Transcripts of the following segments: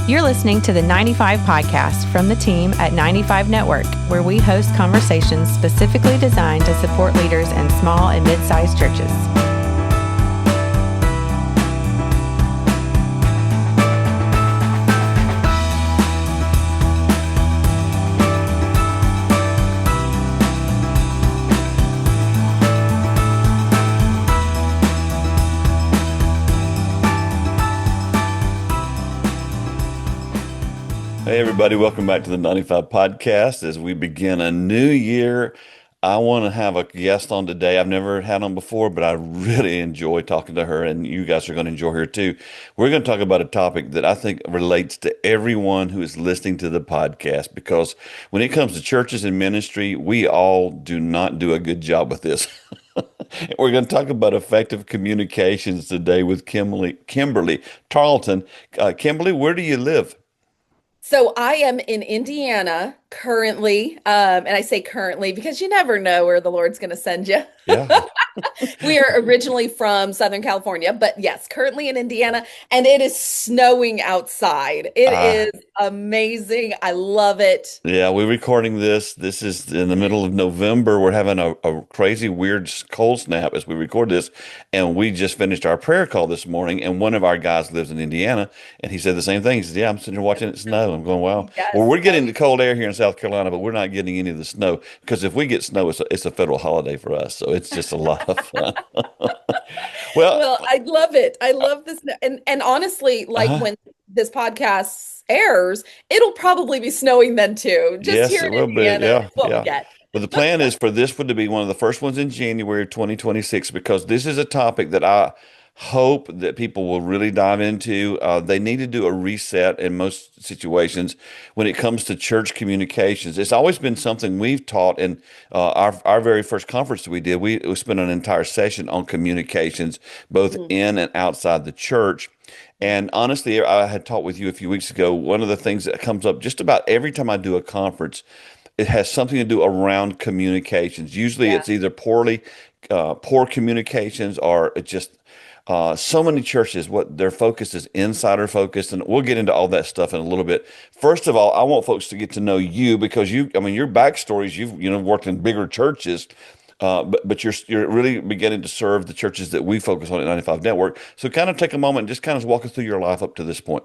You're listening to the 95 podcast from the team at 95 Network, where we host conversations specifically designed to support leaders in small and mid-sized churches. Hey, everybody, welcome back to the 95 podcast. As we begin a new year, I want to have a guest on today. I've never had on before, but I really enjoy talking to her, and you guys are going to enjoy her too. We're going to talk about a topic that I think relates to everyone who is listening to the podcast, because when it comes to churches and ministry, we all do not do a good job with this. We're going to talk about effective communications today with Kimberly Tarlton. Kimberly, where do you live? So I am in Indiana currently, and I say currently because you never know where the Lord's going to send you. Yeah. We are originally from Southern California, but yes, currently in Indiana, and it is snowing outside. It Ah. is amazing. I love it. Yeah, we're recording this. This is in the middle of November. We're having a crazy, weird cold snap as we record this. And we just finished our prayer call this morning. And one of our guys lives in Indiana. And he said the same thing. He said, yeah, I'm sitting here watching it snow. I'm going, wow. Well, Yes. we're getting the cold air here in South Carolina, but we're not getting any of the snow, because if we get snow, it's a federal holiday for us. So it's just a lot of fun. Well, Well, I love it. I love this. And honestly, like uh, when this podcast airs, it'll probably be snowing then too. Just yes, here a in little bit. Indiana, Yeah, is what we yeah. get. But the plan is for this one to be one of the first ones in January of 2026, because this is a topic that I hope that people will really dive into. They need to do a reset in most situations when it comes to church communications. It's always been something we've taught in our very first conference that we did. We spent an entire session on communications, both Mhm. in and outside the church. And honestly, I had talked with you a few weeks ago. One of the things that comes up just about every time I do a conference, it has something to do around communications. Usually Yeah. it's either poor communications, or it just so many churches, what their focus is insider focused, and we'll get into all that stuff in a little bit. First of all, I want folks to get to know you, because I mean, your backstories, you've worked in bigger churches, but you're really beginning to serve the churches that we focus on at 95 Network. So kind of take a moment and just kind of walk us through your life up to this point.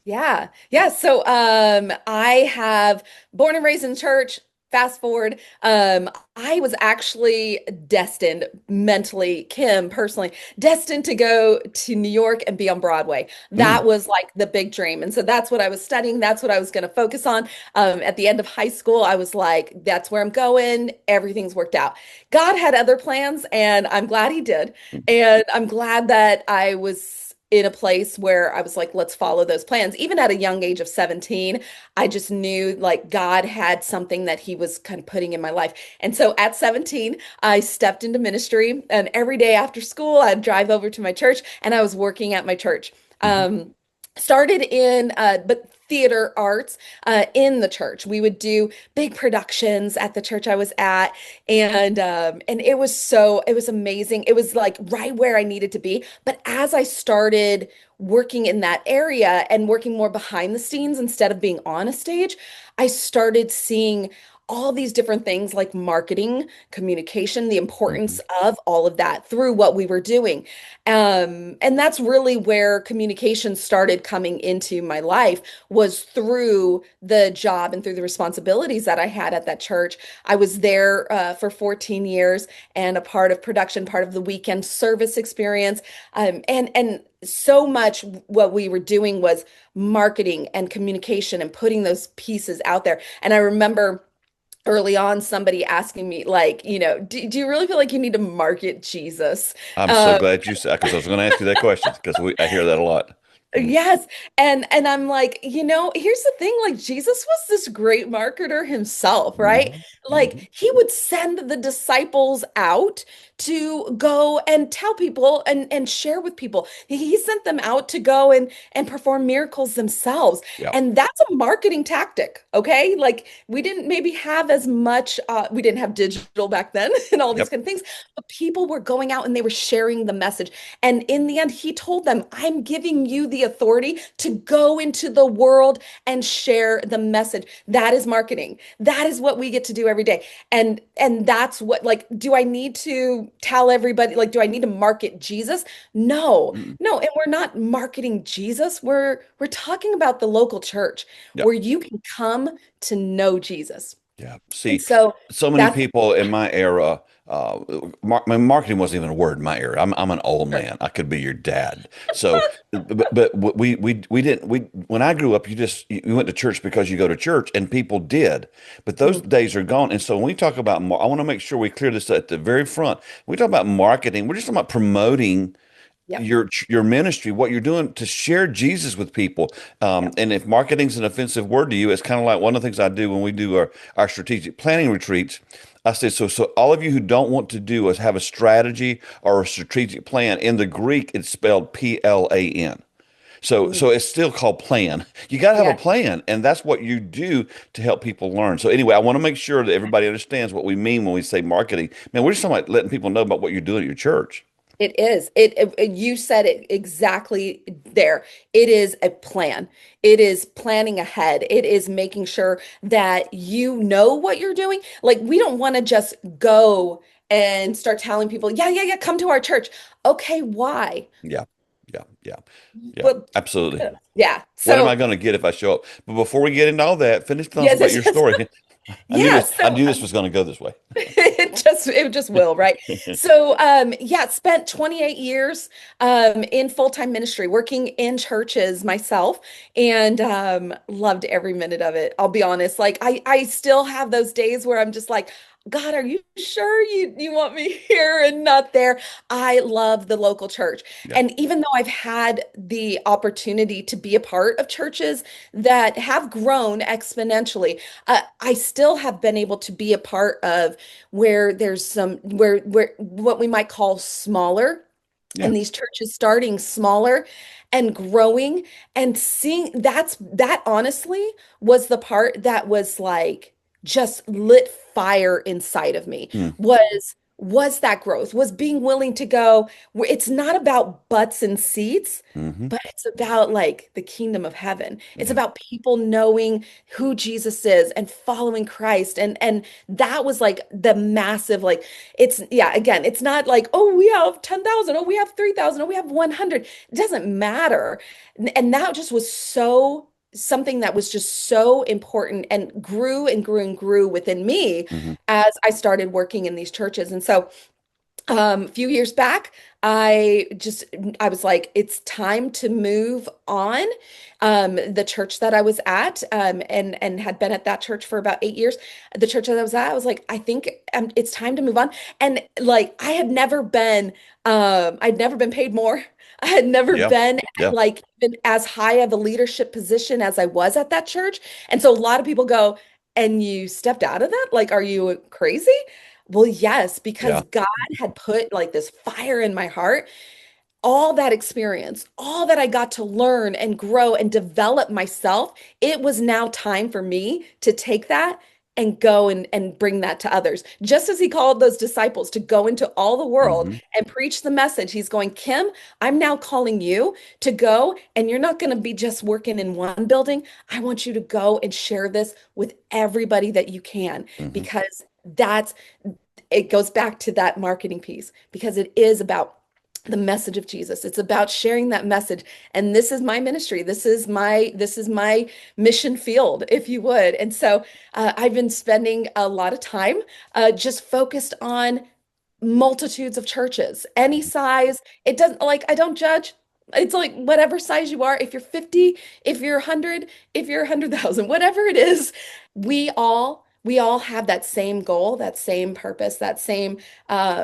Yeah. Yeah. So I have born and raised in church. Fast forward, I was actually destined mentally, Kim personally, destined to go to New York and be on Broadway. Mm. That was like the big dream. And so that's what I was studying. That's what I was going to focus on. At the end of high school, I was like, that's where I'm going. Everything's worked out. God had other plans, and I'm glad he did. And I'm glad that I was in a place where I was like, let's follow those plans. Even at a young age of 17, I just knew like God had something that he was kind of putting in my life. And so at 17, I stepped into ministry, and every day after school, I'd drive over to my church, and I was working at my church. Mhm. Started in but theater arts in the church. We would do big productions at the church I was at, and it was amazing. It was like right where I needed to be. But as I started working in that area and working more behind the scenes instead of being on a stage, I started seeing all these different things like marketing, communication, the importance Mhm. of all of that through what we were doing. And that's really where communication started coming into my life, was through the job and through the responsibilities that I had at that church. I was there for 14 years, and a part of production, part of the weekend service experience. And so much what we were doing was marketing and communication and putting those pieces out there. And I remember early on somebody asking me like, do you really feel like you need to market Jesus? I'm so Um, glad you said, because I was going to ask you that question, because I hear that a lot. Mm. Yes. And I'm like, here's the thing, like Jesus was this great marketer himself, right? Mhm. Mhm. Like he would send the disciples out to go and tell people and share with people. He sent them out to go and perform miracles themselves. Yeah. And that's a marketing tactic, okay? Like we didn't maybe have as much we didn't have digital back then and all these Yep. kind of things, but people were going out and they were sharing the message. And in the end, he told them, I'm giving you the the authority to go into the world and share the message. That is marketing. That is what we get to do every day. And that's what, like, do I need to tell everybody, like, do I need to market Jesus? No. Mm. No, and we're not marketing Jesus. We're talking about the local church Yeah. where you can come to know Jesus. Yeah. And See, so so many that's people in my era, marketing wasn't even a word in my era. I'm an old sure. man. I could be your dad. So, but we didn't, when I grew up, you went to church because you go to church, and people did. But those Mhm. days are gone. And so when we talk about, I want to make sure we clear this at the very front. When we talk about marketing, we're just talking about promoting Yep. your ministry, what you're doing to share Jesus with people. Yep. And if marketing's an offensive word to you, it's kind of like one of the things I do when we do our strategic planning retreats. I say, so all of you who don't want to do is have a strategy or a strategic plan. In the Greek, it's spelled PLAN. So Mm. it's still called plan. You got to have a Yeah. plan, and that's what you do to help people learn. So anyway, I want to make sure that everybody understands what we mean when we say marketing. Man, we're just talking about letting people know about what you're doing at your church. It is. You said it exactly there. It is a plan. It is planning ahead. It is making sure that you know what you're doing. Like, we don't want to just go and start telling people, yeah, yeah, yeah, come to our church. Okay, why? Yeah, yeah, yeah, yeah, Well, absolutely. yeah. What am I So, going to get if I show up? But before we get into all that, finish telling us yes, about yes, your yes. story. Yeah. I So, knew this was going to go this way. it just will, right? So yeah, spent 28 years in full-time ministry, working in churches myself, and loved every minute of it. I'll be honest. Like, I still have those days where I'm just like, God, are you sure you want me here and not there? I love the local church. Yeah. And even though I've had the opportunity to be a part of churches that have grown exponentially, I still have been able to be a part of where there's some where what we might call smaller, Yeah. and these churches starting smaller and growing, and seeing that honestly was the part that was like just lit fire inside of me, Mm, was that growth, was being willing to go where it's not about butts and seats, hmm. but it's about like the kingdom of heaven. It's Yeah. about people knowing who Jesus is and following Christ. And that was like the massive, like, it's, yeah, again, it's not like, oh, we have 10,000, oh, we have 3,000, oh, we have 100. It doesn't matter. And that just was something that was just so important and grew and grew and grew within me Hmm. as I started working in these churches. And so a few years back, I just I was like, it's time to move on. The church that I was at, and had been at that church for about 8 years. The church that I was at, I was like, I think it's time to move on. And like, I'd never been paid more. I had never Yeah. been Yeah. like even as high of a leadership position as I was at that church. And so a lot of people go, and you stepped out of that? Like, are you crazy? Well, yes, because Yeah. God had put like this fire in my heart. All that experience, all that I got to learn and grow and develop myself, it was now time for me to take that and go and bring that to others. Just as he called those disciples to go into all the world Hmm. and preach the message, he's going, Kim, I'm now calling you to go, and you're not going to be just working in one building. I want you to go and share this with everybody that you can, Hmm. because it goes back to that marketing piece, because it is about the message of Jesus. It's about sharing that message. And this is my ministry. This is my mission field, if you would. And so I've been spending a lot of time just focused on multitudes of churches, any size. It doesn't, like, I don't judge. It's like whatever size you are, if you're 50, if you're 100, if you're 100,000, whatever it is, we all have that same goal, that same purpose, that same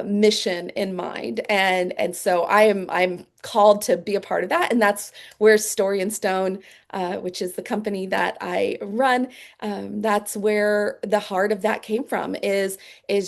mission in mind. And so I'm called to be a part of that. And that's where Story and Stone, which is the company that I run, that's where the heart of that came from, is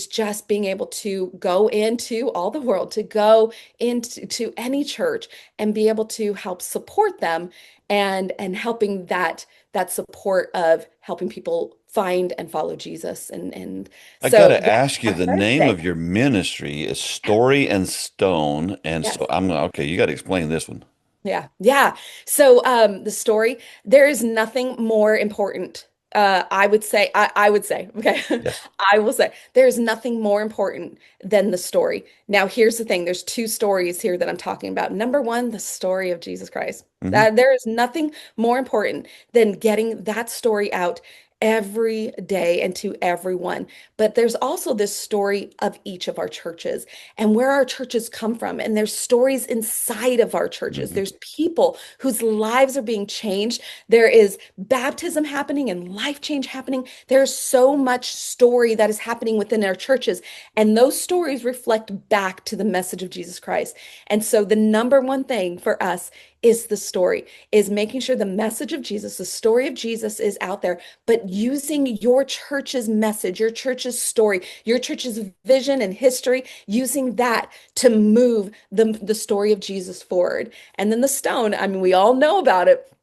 just being able to go into all the world, to go into any church and be able to help support them, and helping that support of helping people find and follow Jesus. And I got so to that's ask you, where I'm the started name today. of your ministry is Yeah. Story and Stone. And so Yes. okay, you got to explain this one. Yeah, yeah. So the story, there is nothing more important. I would say, okay, Yes. I will say there's nothing more important than the story. Now, here's the thing. There's two stories here that I'm talking about. Number one, the story of Jesus Christ. Hmm. That there is nothing more important than getting that story out every day and to everyone. But there's also this story of each of our churches and where our churches come from. And there's stories inside of our churches. Hmm. There's people whose lives are being changed. There is baptism happening and life change happening. There's so much story that is happening within our churches. And those stories reflect back to the message of Jesus Christ. And so the number one thing for us is the story, is making sure the message of Jesus, the story of Jesus is out there, but using your church's message, your church's story, your church's vision and history, using that to move the story of Jesus forward. And then the stone, I mean, we all know about it.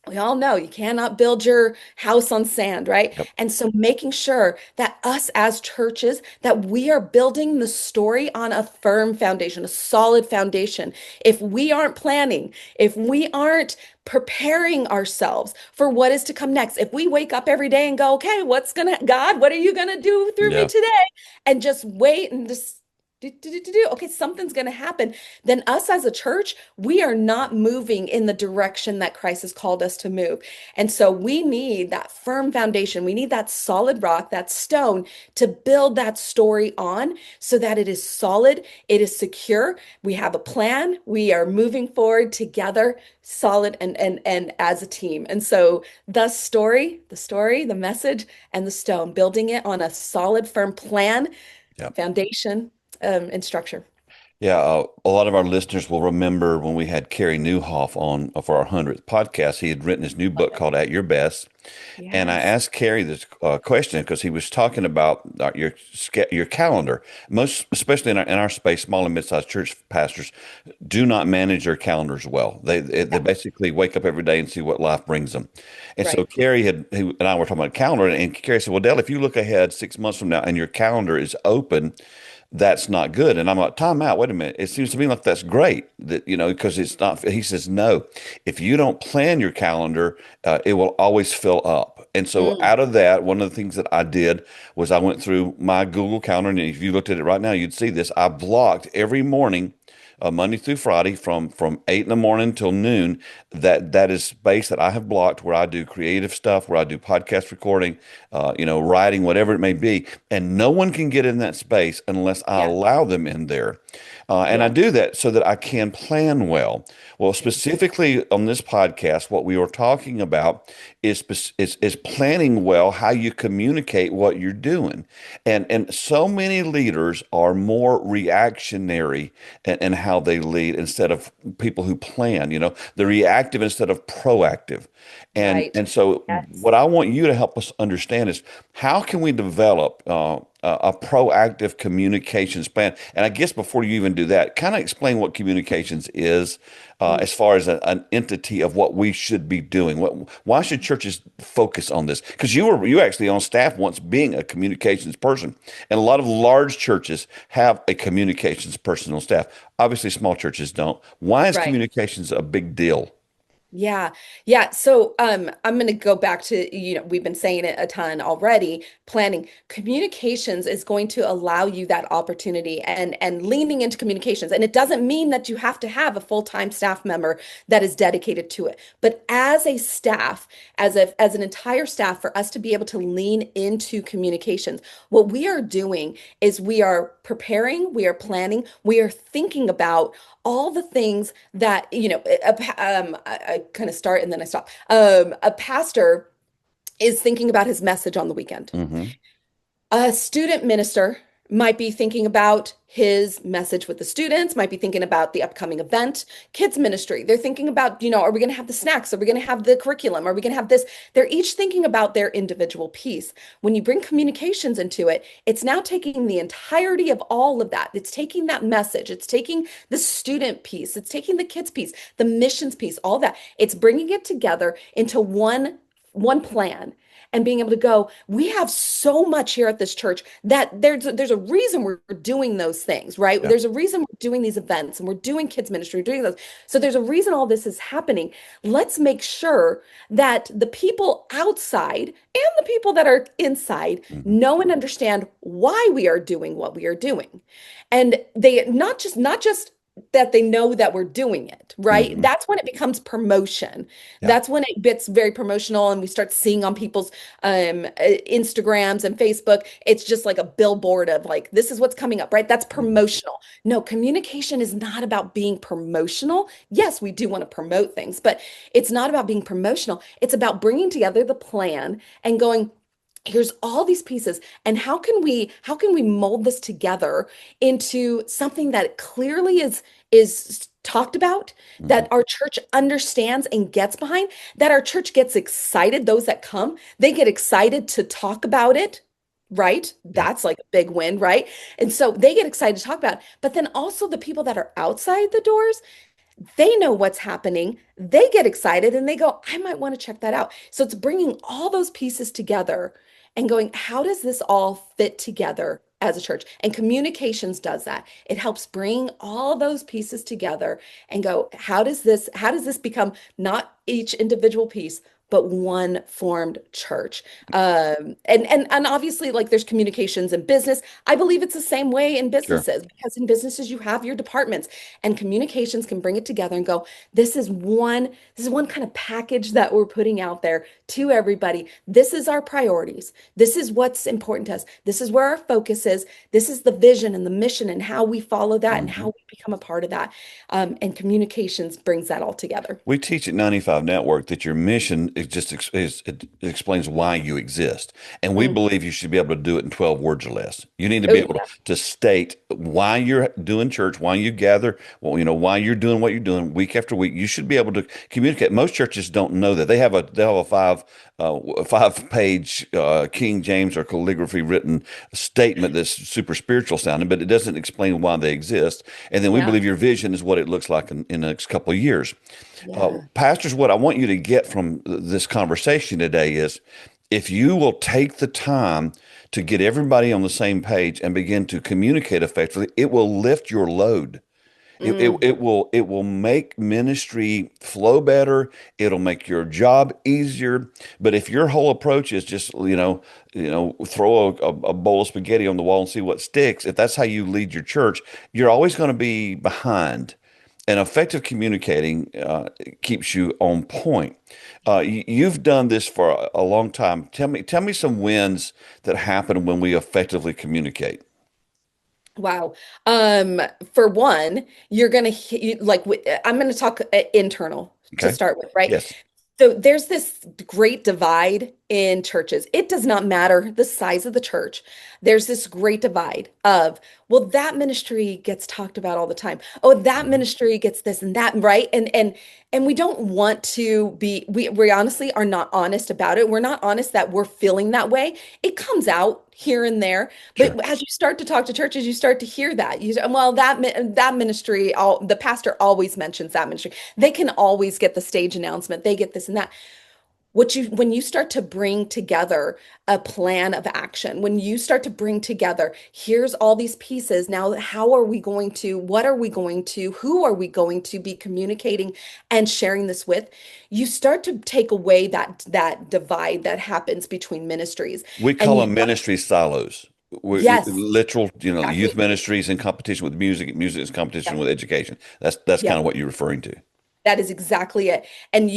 We all know you cannot build your house on sand, right? Yep. And so making sure that us as churches, that we are building the story on a firm foundation, a solid foundation. If we aren't planning, if we aren't preparing ourselves for what is to come next, if we wake up every day and go, okay, God, what are you gonna do through me Yeah. today? And just wait and just do. Okay, something's going to happen. Then us as a church, we are not moving in the direction that Christ has called us to move. And so we need that firm foundation. We need that solid rock, that stone to build that story on so that it is solid, it is secure. We have a plan. We are moving forward together, solid and as a team. And so the message, and the stone, building it on a solid, firm plan, Yeah. foundation, and structure. Yeah, a lot of our listeners will remember when we had Kerry Newhoff on for our 100th podcast. He had written his new book called At Your Best. And I Yes. asked Kerry this question because he was talking about your calendar. Most, especially in our space, small and mid-sized church pastors do not manage their calendars well. They Yeah. basically wake up every day and see what life brings them. And so Right. he and I were talking about calendar, and Kerry said, "Well, Dale, if you look ahead 6 months from now and your calendar is open, that's not good." And I'm like, time out, wait a minute. It seems to me like that's great that, because it's not, he says, no, if you don't plan your calendar, it will always fill up. And so Mm, out of that, one of the things that I did was I went through my Google Calendar. And if you looked at it right now, you'd see this. I blocked every morning, Monday through Friday from 8 in the morning till noon. That is space that I have blocked where I do creative stuff, where I do podcast recording, writing, whatever it may be. And no one can get in that space unless I yeah. allow them in there. And I Yeah. do that so that I can plan well. Well, specifically on this podcast, what we are talking about is planning well how you communicate what you're doing. And so many leaders are more reactionary in how they lead instead of people who plan. They're reactive instead of proactive. And Right. and so Yes. what I want you to help us understand is how can we develop a proactive communications plan? And I guess before you even do that, kind of explain what communications is Mm, as far as an entity of what we should be doing. Why should churches focus on this? Because you actually on staff once being a communications person, and a lot of large churches have a communications person on staff. Obviously, small churches don't. Why is right. communications a big deal? Yeah. Yeah. So I'm going to go back to, we've been saying it a ton already. Planning communications is going to allow you that opportunity and leaning into communications. And it doesn't mean that you have to have a full-time staff member that is dedicated to it. But as a staff, as an entire staff, for us to be able to lean into communications, what we are doing is we are preparing, we are planning, we are thinking about all the things that, I kind of start and then I stop. A pastor is thinking about his message on the weekend. Hmm. A student minister might be thinking about his message with the students, might be thinking about the upcoming event. Kids ministry, they're thinking about, are we going to have the snacks? Are we going to have the curriculum? Are we going to have this? They're each thinking about their individual piece. When you bring communications into it, it's now taking the entirety of all of that. It's taking that message, it's taking the student piece, it's taking the kids piece, the missions piece, all that. It's bringing it together into one one plan, and being able to go, we have so much here at this church that there's a reason we're doing those things, right? Yeah. There's a reason we're doing these events and we're doing kids ministry, doing those. So there's a reason all this is happening. Let's make sure that the people outside and the people that are inside Hmm. know and understand why we are doing what we are doing. And they not just that they know that we're doing it, right? Hmm. That's when it becomes promotion. Yeah. That's when it gets very promotional and we start seeing on people's Instagrams and Facebook, it's just like a billboard of like, this is what's coming up, right? That's Hmm. promotional. No, communication is not about being promotional. Yes, we do want to promote things, but it's not about being promotional. It's about bringing together the plan and going, here's all these pieces, and how can we mold this together into something that clearly is talked about, Hmm. that our church understands and gets behind, that our church gets excited. Those that come, they get excited to talk about it, right? Yeah. That's like a big win, right? And so they get excited to talk about it. But then also the people that are outside the doors, they know what's happening. They get excited and they go, I might want to check that out. So it's bringing all those pieces together and going, how does this all fit together as a church? And communications does that. It helps bring all those pieces together and go, how does this become not each individual piece, but one formed church? And obviously, like there's communications in business. I believe it's the same way in Sure. businesses, because in businesses you have your departments, and communications can bring it together and go, this is one kind of package that we're putting out there to everybody. This is our priorities. This is what's important to us. This is where our focus is. This is the vision and the mission and how we follow that and Hmm. how we become a part of that. And communications brings that all together. We teach at 95 Network that your mission is just it explains why you exist. And we Mm. believe you should be able to do it in 12 words or less. You need to be Oh, able yeah. to state why you're doing church, why you gather, well, why you're doing what you're doing week after week. You should be able to communicate. Most churches don't know that. They have a five-page King James or calligraphy written statement that's super spiritual sounding, but it doesn't explain why they exist. And then we Yeah. believe your vision is what it looks like in the next couple of years. Yeah. Pastors, what I want you to get from this conversation today is if you will take the time to get everybody on the same page and begin to communicate effectively, it will lift your load. Mhm. It will make ministry flow better. It'll make your job easier. But if your whole approach is just throw a bowl of spaghetti on the wall and see what sticks, if that's how you lead your church, you're always going to be behind. And effective communicating keeps you on point. You've done this for a long time. Tell me some wins that happen when we effectively communicate. Wow. For one, you're gonna I'm gonna talk internal to Okay. start with, right? Yes. So there's this great divide in churches. It does not matter the size of the church. There's this great divide of, well, that ministry gets talked about all the time. Oh, that Mhm. ministry gets this and that, right? And we don't want to be, we honestly are not honest about it. We're not honest that we're feeling that way. It comes out here and there, but Sure. as you start to talk to churches, you start to hear that. Well, that ministry, the pastor always mentions that ministry. They can always get the stage announcement. They get this and that. When you start to bring together a plan of action, when you start to bring together, here's all these pieces. Now, what are we going to, who are we going to be communicating and sharing this with? You start to take away that divide that happens between ministries. We And call you, them ministry silos. yes, Literal, youth exactly. ministries in competition with music, music is competition with education. That's kind Yep. of what you're referring to. That is exactly it. And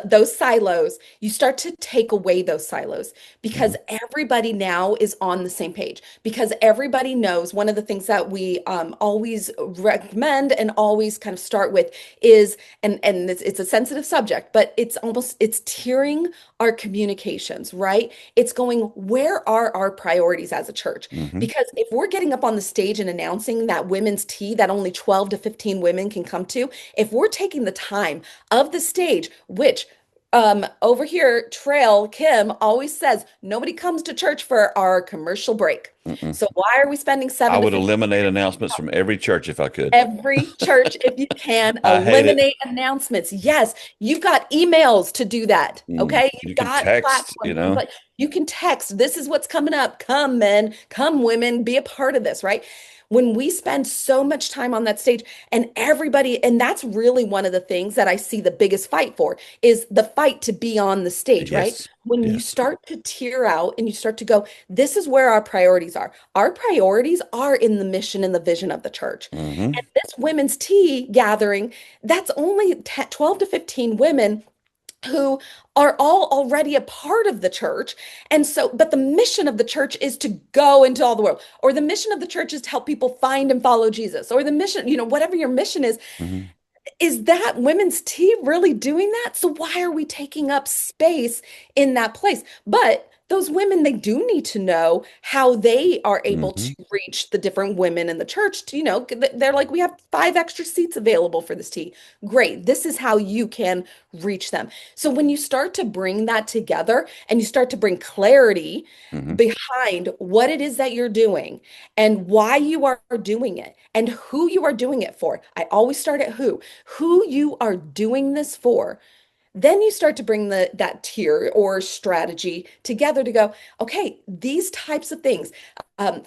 those silos, you start to take away those silos Mhm. because everybody now is on the same page. Because everybody knows one of the things that we always recommend and always kind of start with is, and it's a sensitive subject, but it's tiering our communications, right? It's going, where are our priorities as a church? Hmm. Because if we're getting up on the stage and announcing that women's tea that only 12 to 15 women can come to, if we're taking the time of the stage, which over here, Trail Kim always says, nobody comes to church for our commercial break. Mm-mm. So why are we spending I 7 to would 15? eliminate announcements from every church if I could. Every church, if you can, I hate it. eliminate announcements. Yes, you've got emails to do that. Mm. Okay. You You've can got text, platforms, things like you can text. This is what's coming up. Come, men, come, women, be a part of this, right? When we spend so much time on that stage and everybody, and that's really one of the things that I see the biggest fight for is the fight to be on the stage, right? Yes. When you Yes. start to tear out and you start to go, this is where our priorities are. Our priorities are in the mission and the vision of the church. Hmm. And this women's tea gathering, that's only 10, 12 to 15 women who are all already a part of the church. And so, but the mission of the church is to go into all the world, or the mission of the church is to help people find and follow Jesus, or the mission, whatever your mission Hmm. is that women's tea really doing that? So why are we taking up space in that place? But those women, they do need to know how they are able to Hmm. reach the different women in the church. They're like, we have 5 extra seats available for this tea. Great. This is how you can reach them. So when you start to bring that together and you start to bring clarity Hmm. behind what it is that you're doing and why you are doing it and who you are doing it for. I always start at who you are doing this for. Then you start to bring that tier or strategy together to go, okay, these types of things,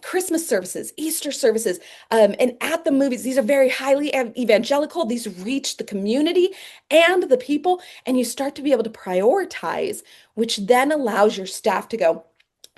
Christmas services, Easter services, and at the movies, these are very highly evangelical. These reach the community and the people, and you start to be able to prioritize, which then allows your staff to go,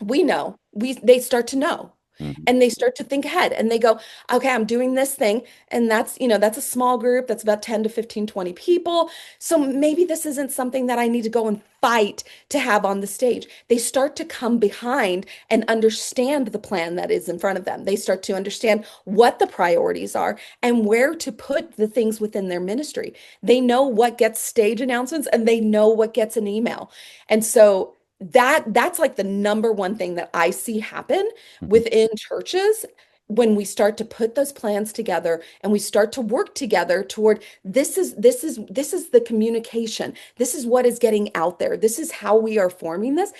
we know, they start to know. Hmm. And they start to think ahead and they go, okay, I'm doing this thing. And that's a small group. That's about 10 to 15, 20 people. So maybe this isn't something that I need to go and fight to have on the stage. They start to come behind and understand the plan that is in front of them. They start to understand what the priorities are and where to put the things within their ministry. They know what gets stage announcements and they know what gets an email. And so that's like the number one thing that I see happen Hmm. within churches when we start to put those plans together and we start to work together toward this is the communication. This is what is getting out there. This is how we are forming this.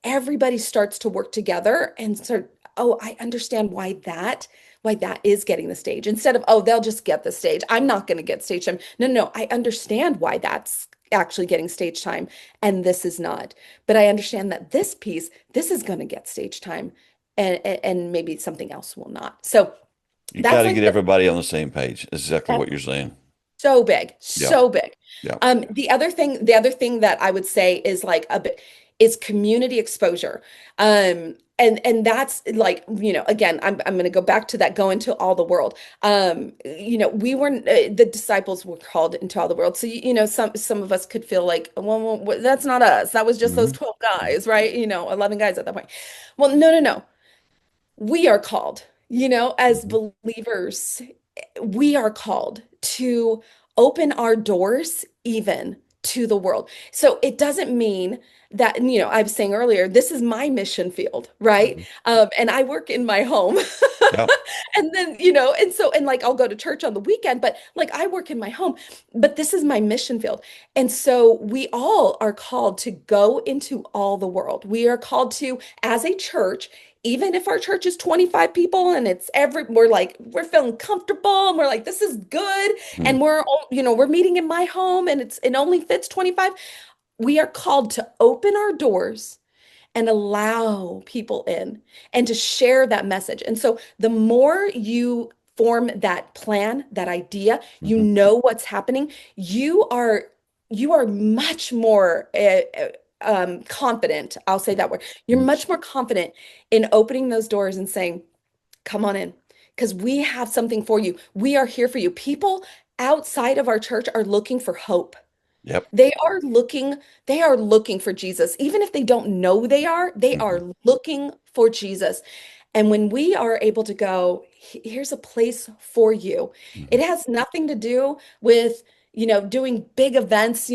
Everybody starts to work together and start, oh, I understand why that is getting the stage instead of, oh, they'll just get the stage. I'm not going to get stage time. No, no, I understand why that's actually getting stage time and this is not. But I understand that this piece, this is going to get stage time and maybe something else will not. So You got that's to like get everybody on the same page. That's exactly that's what you're saying. so big, Yeah. so big. Yeah. The other thing that I would say is like a bit is community exposure. And that's like, again, I'm going to go back to that, go into all the world. We weren't the disciples were called into all the world. So some of us could feel like, well, that's not us. That was just those Hmm. 12 guys, right? 11 guys at that point. Well, no, no, no. We are called, as Hmm. believers, we are called to open our doors even to the world. So it doesn't mean that, I was saying earlier, this is my mission field, right? Hmm. And I work in my home. Yeah. And then, and like I'll go to church on the weekend, but like I work in my home, but this is my mission field. And so we all are called to go into all the world. We are called to, as a church, even if our church is 25 people and we're feeling comfortable and we're like, this is good. Mm. And we're meeting in my home and it only fits 25. We are called to open our doors and allow people in and to share that message. And so the more you form that plan, that idea, you Hmm. know what's happening, you are much more confident. I'll say that word. You're Hmm. much more confident in opening those doors and saying, come on in, because we have something for you. We are here for you. People outside of our church are looking for hope. Yep. They are looking for Jesus. Even if they don't know they are Hmm. looking for Jesus. And when we are able to go, Here's a place for you." It Hmm. has nothing to do with, doing big events.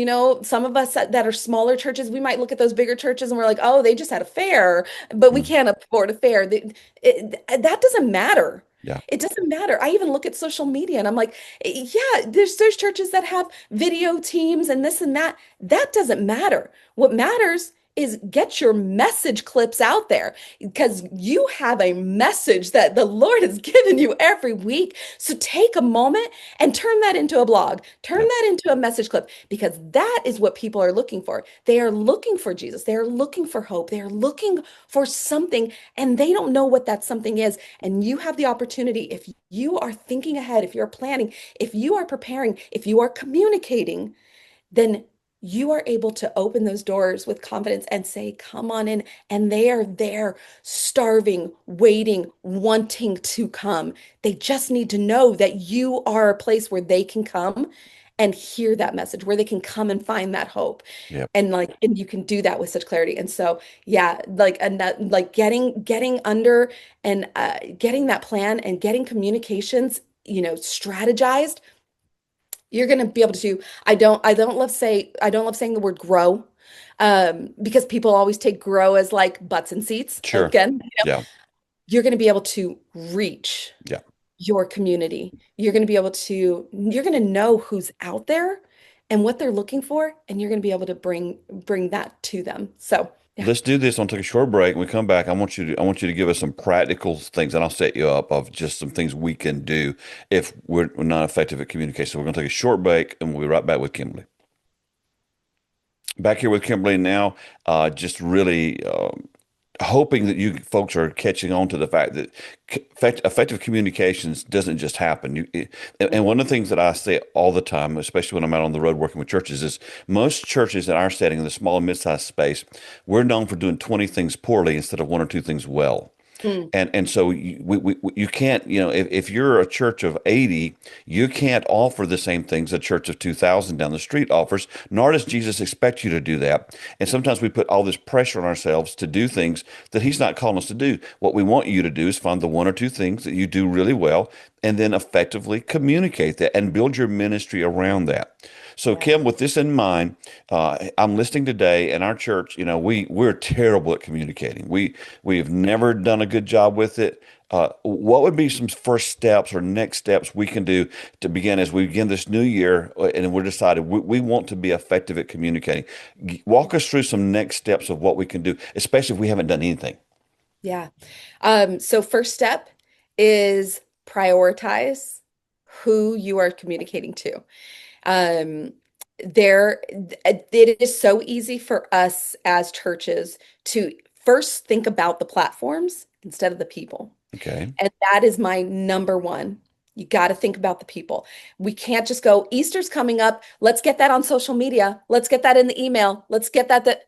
Some of us that are smaller churches, we might look at those bigger churches and we're like, "Oh, they just had a fair, but we Hmm. can't afford a fair." That doesn't matter. Yeah. It doesn't matter. I even look at social media and I'm like, yeah, there's churches that have video teams and this and that. That doesn't matter. What matters is get your message clips out there because you have a message that the Lord has given you every week. So take a moment and turn that into a blog, turn Yep. that into a message clip because that is what people are looking for. They are looking for Jesus. They are looking for hope. They are looking for something and they don't know what that something is. And you have the opportunity, if you are thinking ahead, if you're planning, if you are preparing, if you are communicating, then you are able to open those doors with confidence and say, come on in. And they are there, starving, waiting, wanting to come. They just need to know that you are a place where they can come and hear that message, where they can come and find that hope. Yep. And you can do that with such clarity. And so, yeah, like getting under and getting that plan and getting communications, strategized, you're going to be able to. I don't love saying the word grow, because people always take grow as like butts and seats. Sure. Again, Yeah. you're going to be able to reach Yeah. your community. You're going to know who's out there and what they're looking for, and you're going to be able to bring that to them. So, yeah. Let's do this. I'll take a short break. When we come back, I want you to give us some practical things, and I'll set you up of just some things we can do if we're not effective at communication. So we're going to take a short break, and we'll be right back with Kimberly. Back here with Kimberly now, just really hoping that you folks are catching on to the fact that effective communications doesn't just happen. And one of the things that I say all the time, especially when I'm out on the road working with churches, is most churches in our setting, in the small and mid-sized space, we're known for doing 20 things poorly instead of one or two things well. Mm, And so you can't, if you're a church of 80, you can't offer the same things a church of 2,000 down the street offers, nor does Jesus expect you to do that. And sometimes we put all this pressure on ourselves to do things that he's not calling us to do. What we want you to do is find the one or two things that you do really well and then effectively communicate that and build your ministry around that. So, yeah. Kim, with this in mind, I'm listening today, and our church, we're terrible at communicating. We've never done a good job with it. What would be some first steps or next steps we can do to begin as we begin this new year, and we're decided we want to be effective at communicating? Walk us through some next steps of what we can do, especially if we haven't done anything. Yeah. So first step is prioritize who you are communicating to. Um, it is so easy for us as churches to first think about the platforms instead of the people. Okay. And that is my number one. You got to think about the people. We can't just go, Easter's coming up. Let's get that on social media. Let's get that in the email. Let's get that.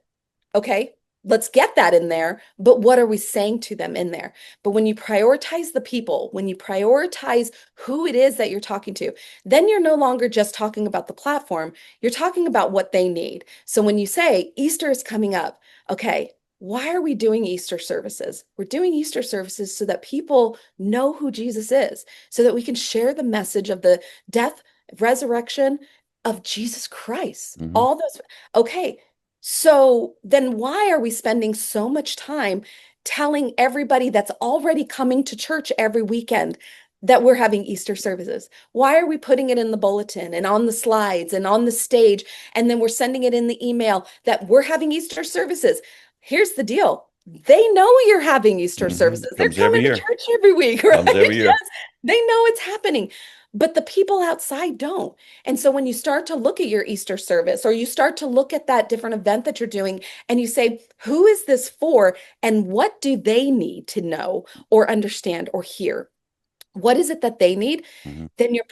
Okay, let's get that in there. But what are we saying to them in there? But when you prioritize the people, when you prioritize who it is that you're talking to, then you're no longer just talking about the platform. You're talking about what they need. So when you say Easter is coming up, okay, why are we doing Easter services? We're doing Easter services so that people know who Jesus is, so that we can share the message of the death, resurrection of Jesus Christ. Hmm. All those. Okay. So then why are we spending so much time telling everybody that's already coming to church every weekend that we're having Easter services? Why are we putting it in the bulletin and on the slides and on the stage? And then we're sending it in the email that we're having Easter services. Here's the deal. They know you're having Easter Hmm. services. They're Comes every coming to year. church every week, right? Comes every Yes, year. they know it's happening. But the people outside don't. And so when you start to look at your Easter service or you start to look at that different event that you're doing and you say, who is this for? And what do they need to know or understand or hear? What is it that they need? Hmm. Then you're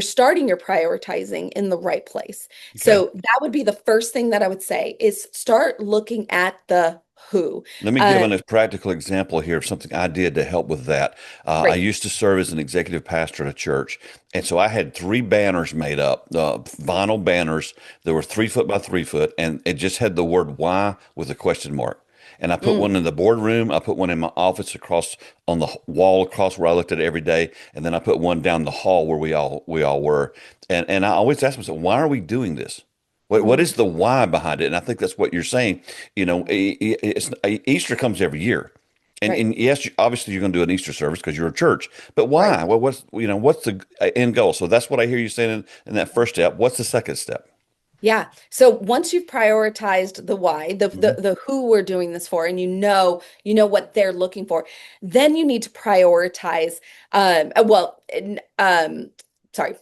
starting your prioritizing in the right place. Okay. So that would be the first thing that I would say is start looking at the who. Let me give Uh, a practical example here of something I did to help with that. I Great. used to serve as an executive pastor at a church, and so I had three banners made up, vinyl banners that were 3 foot by 3 foot, and it just had the word "why" with a question mark. And I put Mm, one in the boardroom. I put one in my office across on the wall across where I looked at it every day, and then I put one down the hall where we all were. And I always ask myself, why are we doing this? What mm, is the why behind it? And I think that's what you're saying. Easter comes every year. And, right. and yes, obviously you're going to do an Easter service because you're a church. But Right. why? Well, what's the end goal? So that's what I hear you saying in that first step. What's the second step? Yeah. So once you've prioritized the why, Hmm. the who we're doing this for, and you know what they're looking for, then you need to prioritize. Sorry,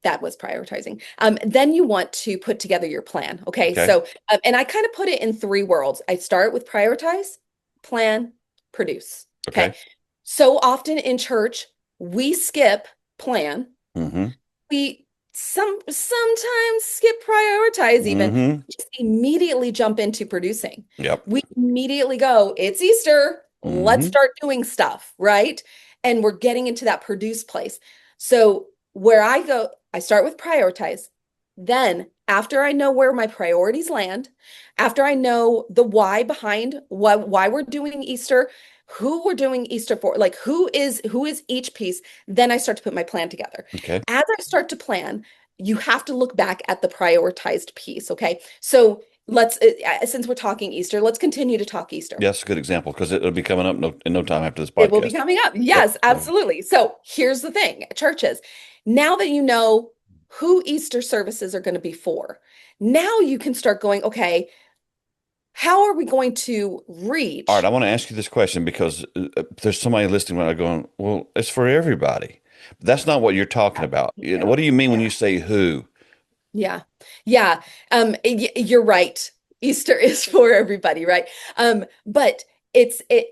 that was prioritizing. Then you want to put together your plan. Okay. Okay. So, and I kind of put it in three worlds. I start with prioritize, plan, produce. Okay. Okay. So often in church, we skip plan, Hmm. we sometimes skip prioritize even, Hmm. just immediately jump into producing. Yep. We immediately go, it's Easter, let's Hmm. start doing stuff, right? And we're getting into that produce place. So where I go, I start with prioritize. Then after I know where my priorities land, after I know the why behind why we're doing Easter, who we're doing Easter for, like who is each piece, then I start to put my plan together. Okay. As I start to plan, you have to look back at the prioritized piece. Okay. So since we're talking Easter, let's continue to talk Easter. Yeah, that's a good example because it'll be coming up in no time after this It will be podcast. coming up. Yep. Yes, absolutely. So here's the thing, churches, now that you know who Easter services are going to be for, now you can start going, okay, how are we going to All right. I reach? want to ask you this question because there's somebody listening right now going, well, it's for everybody. That's not what you're talking about. What do you mean when Yeah. you say who? Yeah. Yeah. You're right. Easter is for everybody, right? But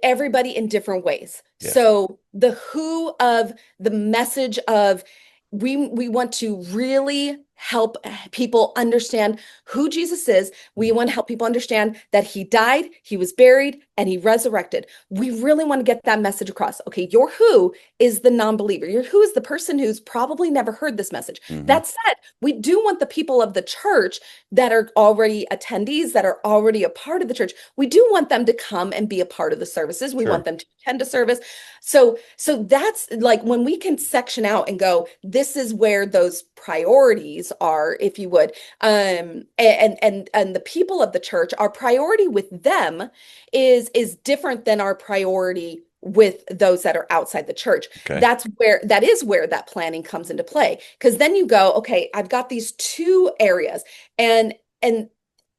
everybody in different ways. Yes. So the who of the message of we want to really help people understand who Jesus is. We want to help people understand that he died, he was buried, and he resurrected. We really want to get that message across. Okay, your who is the non-believer. Your who is the person who's probably never heard this message. Hmm. That said, we do want the people of the church that are already attendees, that are already a part of the church. We do want them to come and be a part of the services. We want Sure. them to attend a service. So that's like when we can section out and go, this is where those priorities are, if you would. And the people of the church, our priority with them is different than our priority with those that are outside the church. Okay. That is where that planning comes into play. Because then you go, okay, I've got these two areas, and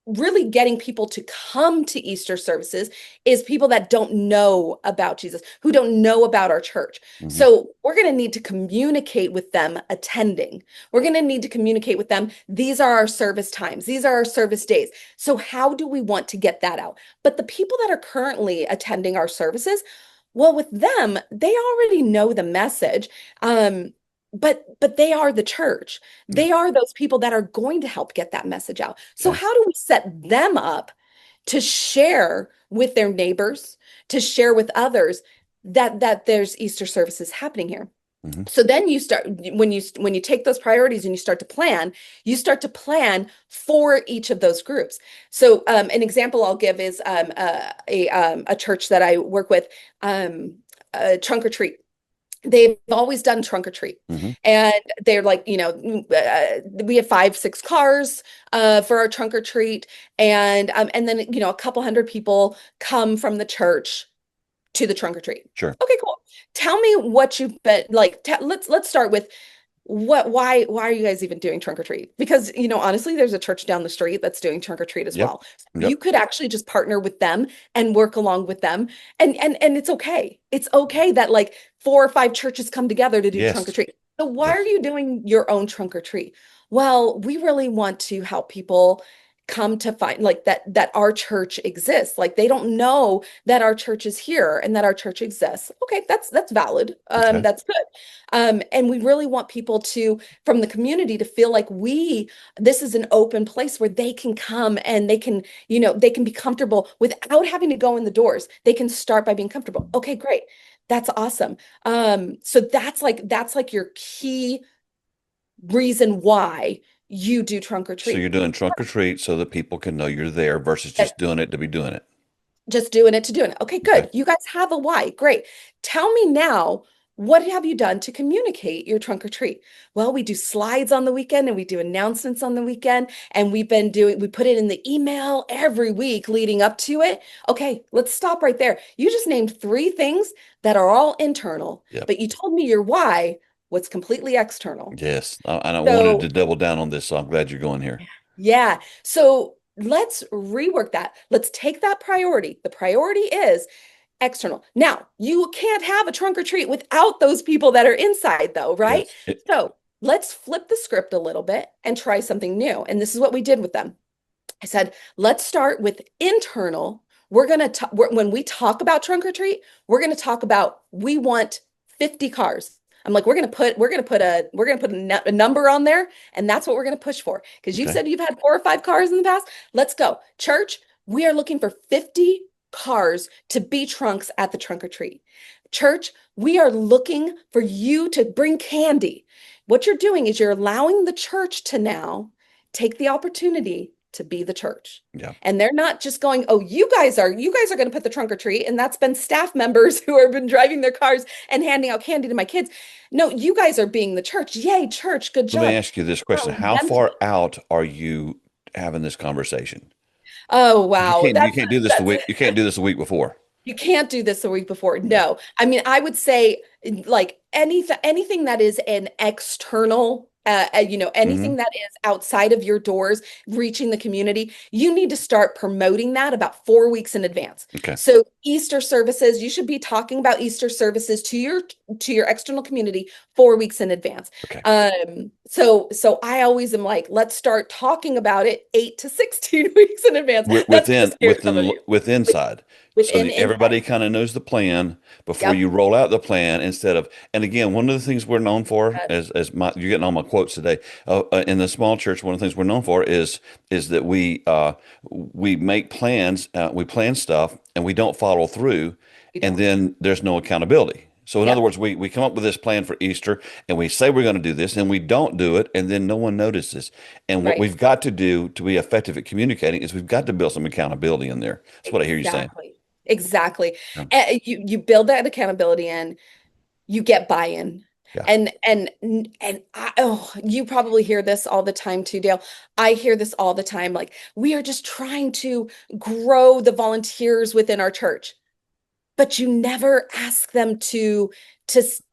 really getting people to come to Easter services is people that don't know about Jesus, who don't know about our church. Hmm. So we're going to need to communicate with them attending. We're going to need to communicate with them. These are our service times. These are our service days. So how do we want to get that out? But the people that are currently attending our services, well, with them, they already know the message. But they are the church. Yeah. They are those people that are going to help get that message out. So Okay. how do we set them up to share with their neighbors, to share with others that there's Easter services happening here? Hmm. So then you start when you take those priorities and you start to plan for each of those groups. So an example I'll give is a church that I work with, trunk or treat. They've always done trunk or treat. Hmm. And they're like, we have 5, 6 cars for our trunk or treat. And then, a couple hundred people come from the church to the trunk or treat. Sure. Okay, cool. Tell me what you've been like. Let's start with why are you guys even doing trunk or treat? Because, honestly, there's a church down the street that's doing trunk or treat as Yep. well. You Yep. could actually just partner with them and work along with them. And it's okay. It's okay that like 4 or 5 churches come together to do trunk or Yes. treat. So why are Yes. you doing your own trunk or treat? Well, we really want to help people come to find like that our church exists. Like they don't know that our church is here and that our church exists. Okay, that's valid. Okay. That's good. And we really want people to, from the community, to feel like this is an open place where they can come and they can be comfortable without having to go in the doors. They can start by being comfortable. Okay, great. That's awesome. So that's like your key reason why you do trunk or So treat. you're doing trunk or treat so that people can know you're there versus just doing it to be doing it. Just doing it to doing it. Okay, Okay. good. You guys have a why. Great. Tell me now, what have you done to communicate your trunk or treat? Well, we do slides on the weekend and we do announcements on the weekend. And we put it in the email every week leading up to it. Okay, let's stop right there. You just named 3 things that are all internal, Yep. but you told me your why was completely external. Yes. And I wanted So to double down on this, so I'm glad you're going here. Yeah. So let's rework that. Let's take that priority. The priority is external. Now, you can't have a trunk or treat without those people that are inside, though, right? Yes. So let's flip the script a little bit and try something new. And this is what we did with them. I said, let's start with internal. We're going to, when we talk about trunk or treat, we're going to talk about we want 50 cars. I'm like, we're going to put a number on there, and that's what we're going to push for. Because you've Okay. said you've had 4 or 5 cars in the past. Let's go. Church, we are looking for 50 cars to be trunks at the trunk or treat. Church, we are looking for you to bring candy. What you're doing is you're allowing the church to now take the opportunity to be the church. Yeah. And they're not just going, oh, you guys are going to put the trunk or treat. And that's been staff members who have been driving their cars and handing out candy to my kids. No, you guys are being the church. Yay, church. Good Let me job. ask you this question. Allowing How them to far be. out are you having this conversation? Oh, 'Cause wow. you can't do this the week, you can't do this the week before. You can't do this the week before. Yeah. No. I mean, I would say like anything that is an external Hmm. anything that is outside of your doors, reaching the community, you need to start promoting that about 4 weeks in advance. Okay. So Easter services, you should be talking about Easter services to your external community 4 weeks in advance. Okay. So I always am like, let's start talking about it 8 to 16 weeks in advance. That's gonna scare some of you. With With, inside, so within that inside. everybody kind of knows the plan before Yep. you roll out the plan. Instead of, and again, one of the things we're known for, as my you're getting all my quotes today, in the small church, one of the things we're known for is that we make plans, we plan stuff, and we don't follow through, You and don't. then there's no accountability. So in other Yep. words, we come up with this plan for Easter and we say we're going to do this and we don't do it and then no one notices. And what Right. we've got to do to be effective at communicating is we've got to build some accountability in there. That's what I hear you saying. Exactly. Exactly. Yeah. And you build that accountability in, you get buy-in. Yeah. Oh, you probably hear this all the time too, Dale. I hear this all the time. Like, we are just trying to grow the volunteers within our church, but you never ask them to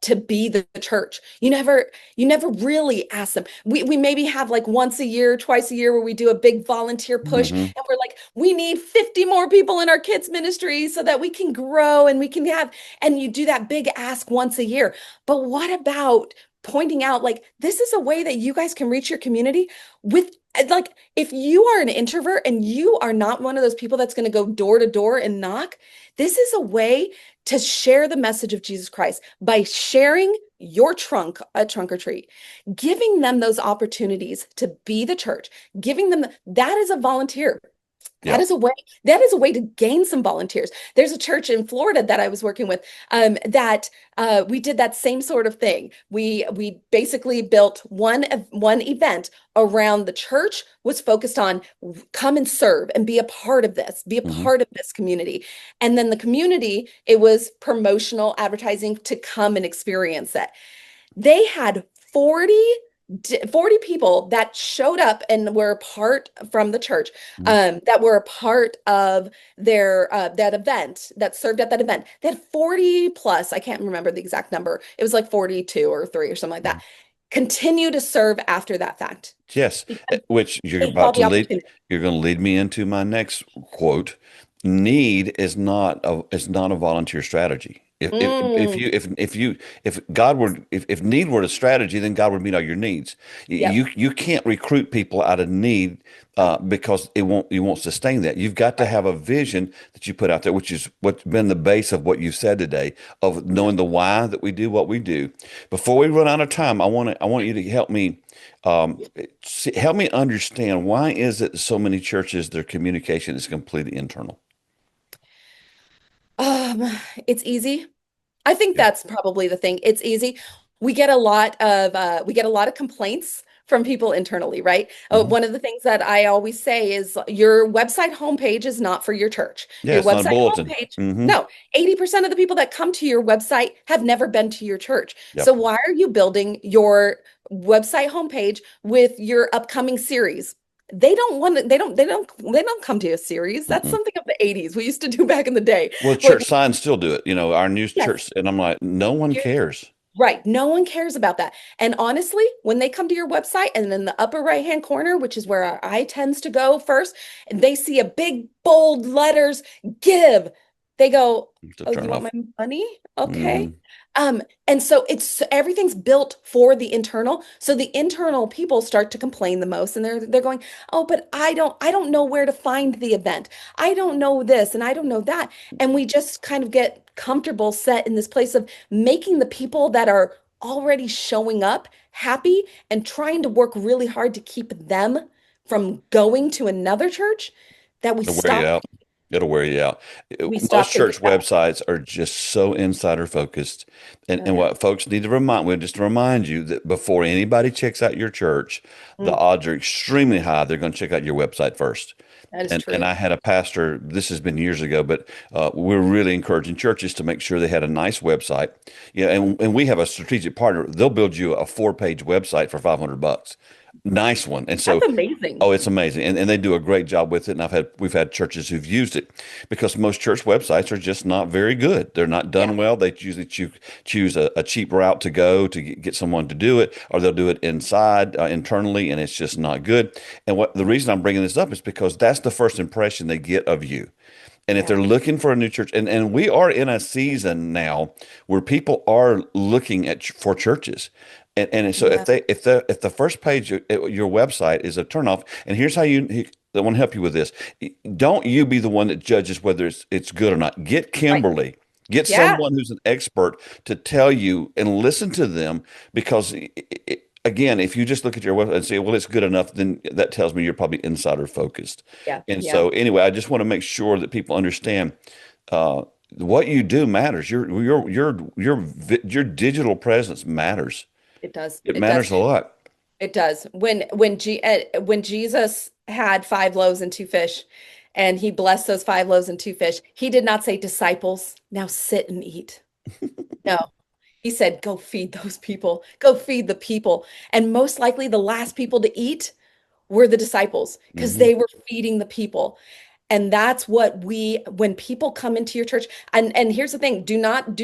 to be the church. You never really ask them. We maybe have like once a year, twice a year where we do a big volunteer push, Hmm. and we're like, we need 50 more people in our kids ministry so that we can grow and we can have, and you do that big ask once a year. But what about pointing out like this is a way that you guys can reach your community with, like, if you are an introvert and you are not one of those people that's going to go door to door and knock, this is a way to share the message of Jesus Christ by sharing your trunk, a trunk or treat, giving them those opportunities to be the church, giving them that is a volunteer. That Yeah. is a way, that is a way to gain some volunteers. There's a church in Florida that I was working with, that we did that same sort of thing. We basically built one event around the church was focused on come and serve and be a part of this, be a Hmm. part of this community. And then the community, it was promotional advertising to come and experience it. They had 40 people that showed up and were a part from the church, that were a part of their that event, that served at that event. They had 40 plus, I can't remember the exact number. It was like 42 or 3 or something like Hmm. that. Continue to serve after that fact Yes, because which you're they saw about to the lead. opportunity. You're going to lead me into my next quote. Need is not a volunteer strategy. Mm, If God were if need were a strategy, then God would meet all your needs. yep, You can't recruit people out of need because you won't sustain that. You've got to right. have a vision that you put out there, which is what's been the base of what you've said today, of Yep. knowing the why that we do what we do. Before we run out of time, I want you to um, help me understand why is it so many churches their communication is completely internal. Um, it's easy. I think Yeah. that's probably the thing. It's easy. We get a lot of complaints from people internally, right? Hmm. One of the things that I always say is your website homepage is not for your church. Yeah, Your it's not a website bulletin. homepage, Hmm. no, 80% of the people that come to your website have never been to your church. So Yep. why are you building your website homepage with your upcoming series? They don't want to, they don't come to a series. That's Mm-mm. something of the 80s. We used to do back in the day. Well, Like, church signs still do it. You know, our new yes. church, and I'm like, no one cares. Right. No one cares about that. And honestly, when they come to your website and in the upper right-hand corner, which is where our eye tends to go first, and they see a big bold letters, give. They go, It's a "Oh, you turn want off. my money? Okay." Hmm. And so it's everything's built for the internal. So the internal people start to complain the most and they're going, "Oh, but I don't know where to find the event. I don't know this and I don't know that." And we just kind of get comfortable set in this place of making the people that are already showing up happy and trying to work really hard to keep them from going to another church that It'll wear you out. It'll wear you out. we Most stop thinking church about. websites are just so insider focused. Oh And yeah. what folks need to just to remind you that before anybody checks out your church, the Mm, odds are extremely high they're going to check out your website first. that is And true. I had a pastor, this has been years ago, but we're really encouraging churches to make sure they had a nice website. Yeah, and we have a strategic partner. They'll build you a 4-page website for $500. Nice one. And That's so amazing. oh, it's amazing. And they do a great job with it. And we've had churches who've used it because most church websites are just not very good. They're not Yeah. done well. They usually choose a cheap route to go to get someone to do it, or they'll do it inside, internally, and it's just not good. And what the reason I'm bringing this up is because that's the first impression they get of you. And if Yeah. they're looking for a new church, and we are in a season now where people are looking for churches. And so Yeah. if the first page of your website is a turnoff, and here's how I want to help you with this. Don't you be the one that judges whether it's good or not. Get Right. Kimberly. Get Yeah. someone who's an expert to tell you and listen to them because again, if you just look at your website and say, well, it's good enough, then that tells me you're probably insider focused. Yeah. And Yeah. so anyway, I just want to make sure that people understand uh, what you do matters. Your digital presence matters. It does. It It does. matters a lot. It does. When Jesus had 5 loaves and 2 fish, and he blessed those 5 loaves and 2 fish, he did not say, "Disciples, now sit and eat." No, he said, "Go feed those people. Go feed the people." And most likely, the last people to eat were the disciples because Hmm. they were feeding the people. And that's what when people come into your church, and here's the thing, do not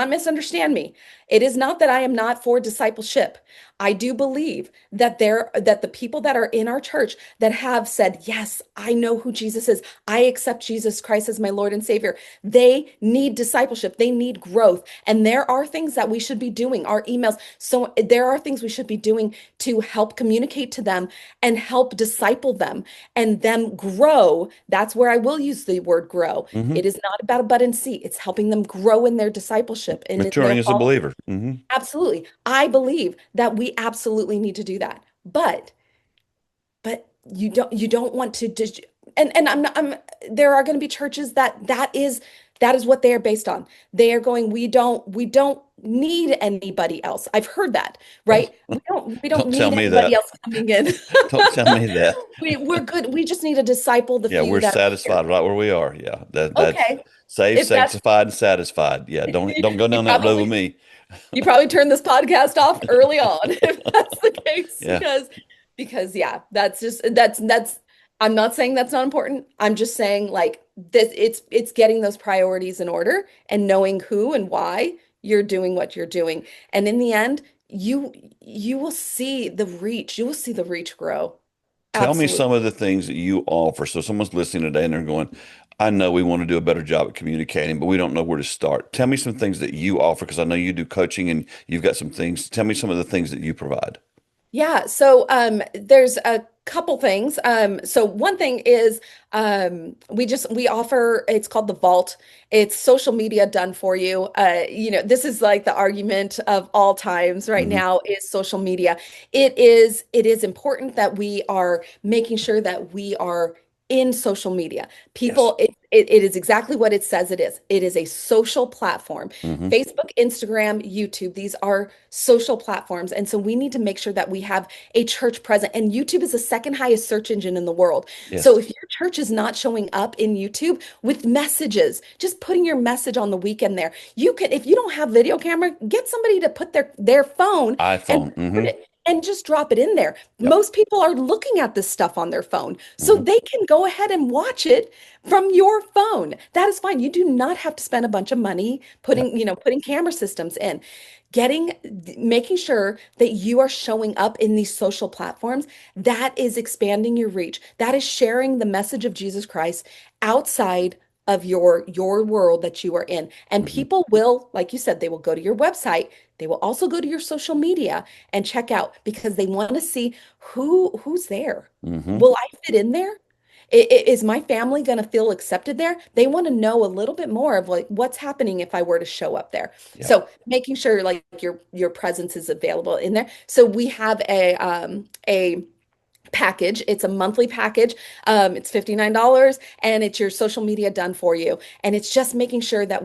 misunderstand me. It is not that I am not for discipleship. I do believe that the people that are in our church that have said, "Yes, I know who Jesus is. I accept Jesus Christ as my Lord and Savior." They need discipleship. They need growth. And there are things that we should be doing, our emails. So there are things we should be doing to help communicate to them and help disciple them and them grow. That's where I will use the word grow. Hmm. It is not about a button seat. It's helping them grow in their discipleship and in their Maturing as a follow. believer. Hmm. Absolutely. I believe that we absolutely need to do that. But you don't want to and I'm there are going to be churches that is what they are based on. They are going, we don't need anybody else. I've heard that, Oh, right? We don't don't tell need me anybody that. else coming in. Don't tell me that. We're good. We just need to disciple the Yeah, few we're that are here. satisfied right where we are. Yeah, that's Okay. saved, If that's sanctified, and satisfied. Yeah, don't go you down that road with probably me. you probably turn this podcast off early on if that's the case Yeah. because yeah, that's I'm not saying that's not important. I'm just saying like this it's getting those priorities in order and knowing who and why you're doing what you're doing. And in the end, you will see the reach. You will see the reach grow. Tell me Absolutely. some of the things that you offer. So someone's listening today and they're going, I know we want to do a better job at communicating, but we don't know where to start. Tell me some things that you offer because I know you do coaching and you've got some things. Tell me some of the things that you provide. Yeah, so there's a couple things. So one thing is we offer it's called the Vault. It's social media done for you. This is like the argument of all times right Hmm. now is social media. It is important that we are making sure that we are in social media. Yes. People, it is exactly what it says it is. It is a social platform. Hmm. Facebook, Instagram, YouTube, these are social platforms. And so we need to make sure that we have a church present. And YouTube is the second highest search engine in the world. So Yes. if your church is not showing up in YouTube with messages, just putting your message on the weekend there, you can, if you don't have video camera, get somebody to put their phone and iPhone. record Hmm. it. and just drop it in there. Yep. Most people are looking at this stuff on their phone, so Hmm. they can go ahead and watch it from your phone. That is fine. You do not have to spend a bunch of money Yep. putting camera systems in. Getting, making sure that you are showing up in these social platforms, that is expanding your reach. That is sharing the message of Jesus Christ outside of your world that you are in. And Hmm. people will, like you said, they will go to your website. They will also go to your social media and check out because they want to see who's there. Hmm. Will I fit in there? Is my family going to feel accepted there? They want to know a little bit more of like what's happening if I were to show up there. Yep. So making sure like your presence is available in there. So we have a package. It's a monthly package. It's $59 and it's your social media done for you. And it's just making sure that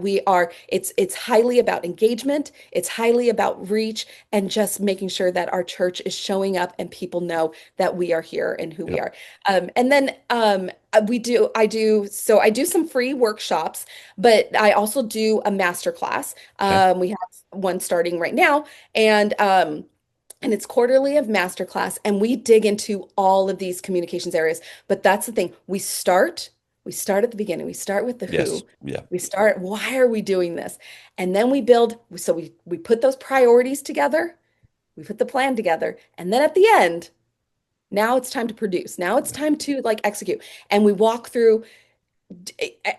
it's highly about engagement, it's highly about reach, and just making sure that our church is showing up and people know that we are here and who we Yep. are. And then I do some free workshops, but I also do a master class. Okay. We have one starting right now, and it's quarterly of masterclass, and we dig into all of these communications areas. But that's the thing. We start at the beginning. We start with the Yes. who. Yeah. We start, why are we doing this? And then we build, so we put those priorities together, we put the plan together, and then at the end, now it's time to produce. Now it's time to like execute. And we walk through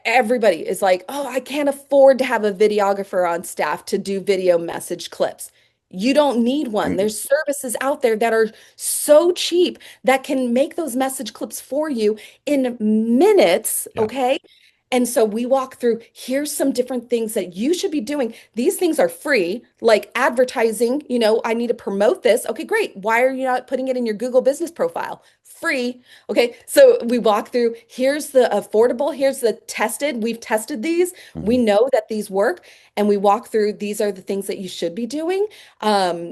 everybody is like, oh, I can't afford to have a videographer on staff to do video message clips. You don't need one. Mm-mm. There's services out there that are so cheap that can make those message clips for you in minutes, Yeah. okay? And so we walk through, here's some different things that you should be doing. These things are free, like advertising, I need to promote this. Okay, great. Why are you not putting it in your Google business profile? Free. Okay, so we walk through, here's the affordable, here's the tested. We've tested these. We Hmm. know that these work. And we walk through, these are the things that you should be doing.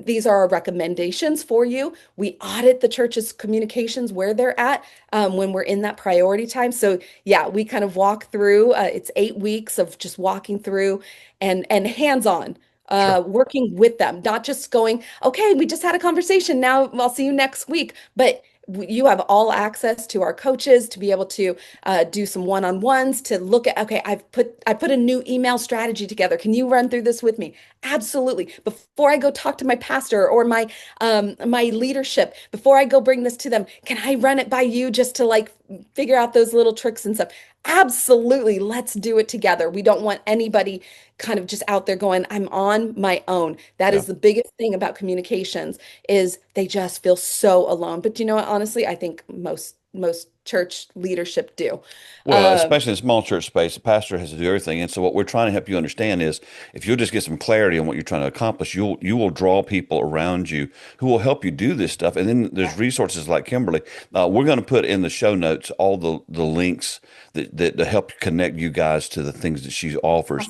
These are our recommendations for you. We audit the church's communications where they're at when we're in that priority time. So yeah, we kind of walk through. It's 8 weeks of just walking through and hands-on, Sure. working with them, not just going, okay, we just had a conversation. Now I'll see you next week. But you have all access to our coaches to be able to do some one-on-ones to look at, okay, I put a new email strategy together. Can you run through this with me? Absolutely. Before I go talk to my pastor or my leadership, before I go bring this to them, can I run it by you just to like figure out those little tricks and stuff? Absolutely. Let's do it together. We don't want anybody kind of just out there going, I'm on my own. That Yeah. is the biggest thing about communications is they just feel so alone. But you know what? Honestly, I think most church leadership do. Well, Um, especially in small church space, the pastor has to do everything. And so what we're trying to help you understand is if you'll just get some clarity on what you're trying to accomplish, you will draw people around you who will help you do this stuff. And then there's resources like Kimberly. We're going to put in the show notes all the links that to help connect you guys to the things that she offers.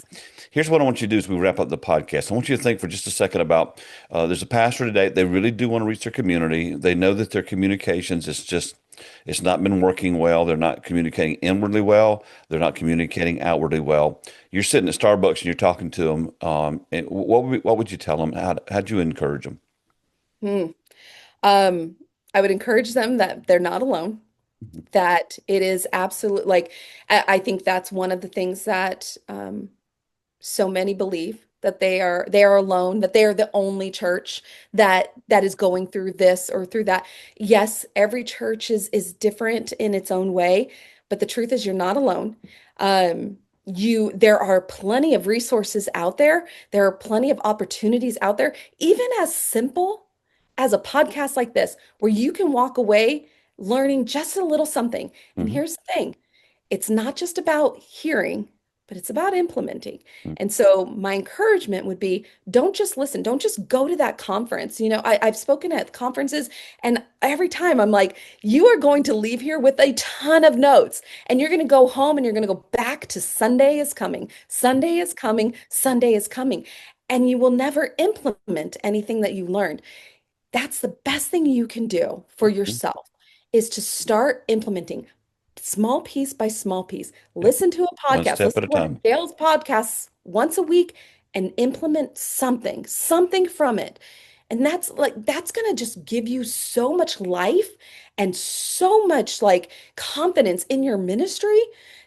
Here's what I want you to do as we wrap up the podcast. I want you to think for just a second about there's a pastor today. They really do want to reach their community. They know that their communications is just it's not been working well. They're not communicating inwardly well. They're not communicating outwardly well. You're sitting at Starbucks and you're talking to them. And what would you tell them? How'd you encourage them? hmm. Um, I would encourage them that they're not alone, that it is absolute, like, I think that's one of the things that so many believe that they are alone, that they are the only church that is going through this or through that. Yes, every church is different in its own way, but the truth is you're not alone. There are plenty of resources out there. There are plenty of opportunities out there, even as simple as a podcast like this, where you can walk away learning just a little something. And Hmm. here's the thing. It's not just about hearing, but it's about implementing. And so my encouragement would be don't just listen, don't just go to that conference. I've spoken at conferences, and every time I'm like, you are going to leave here with a ton of notes, and you're going to go home and you're going to go back to Sunday is coming, Sunday is coming, Sunday is coming. And you will never implement anything that you learned. That's the best thing you can do for yourself is to start implementing small piece by small piece. Yep. Listen to a One podcast, step listen at a to one time. of Dale's podcasts once a week and implement something from it. And that's going to just give you so much life and so much like confidence in your ministry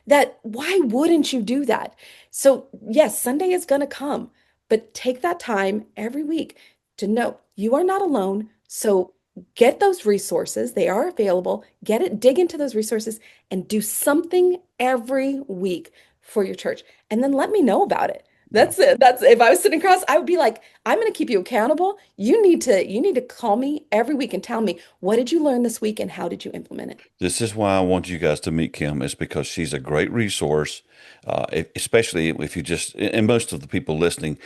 that why wouldn't you do that? So, yes, Sunday is going to come, but take that time every week to know you are not alone. So, get those resources. They are available. Dig into those resources and do something every week for your church. And then let me know about it. Yeah. That's it. That's if I was sitting across, I would be like, I'm going to keep you accountable. You need to call me every week and tell me, what did you learn this week and how did you implement it? This is why I want you guys to meet Kim, is because she's a great resource, especially if you just, and most of the people listening,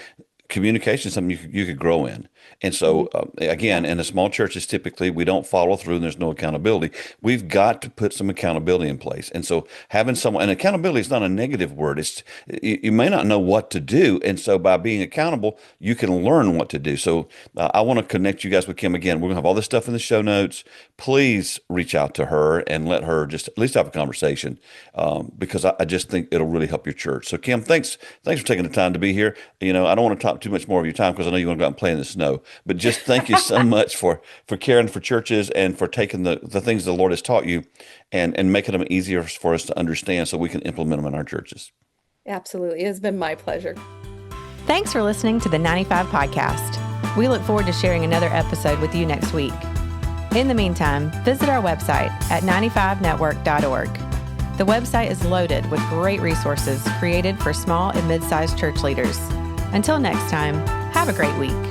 communication is something you could grow in. And so, again, in the small churches, typically we don't follow through and there's no accountability. We've got to put some accountability in place. And so having someone, and accountability is not a negative word. It's, you may not know what to do. And so by being accountable, you can learn what to do. So I want to connect you guys with Kim again. We're going to have all this stuff in the show notes. Please reach out to her and let her just at least have a conversation, because I just think it'll really help your church. So Kim, thanks for taking the time to be here. I don't want to talk too much more of your time because I know you want to go out and play in the snow. But just thank you so much for caring for churches and for taking the things the Lord has taught you and making them easier for us to understand so we can implement them in our churches. Absolutely. It has been my pleasure. Thanks for listening to the 95 Podcast. We look forward to sharing another episode with you next week. In the meantime, visit our website at 95network.org. The website is loaded with great resources created for small and mid-sized church leaders. Until next time, have a great week.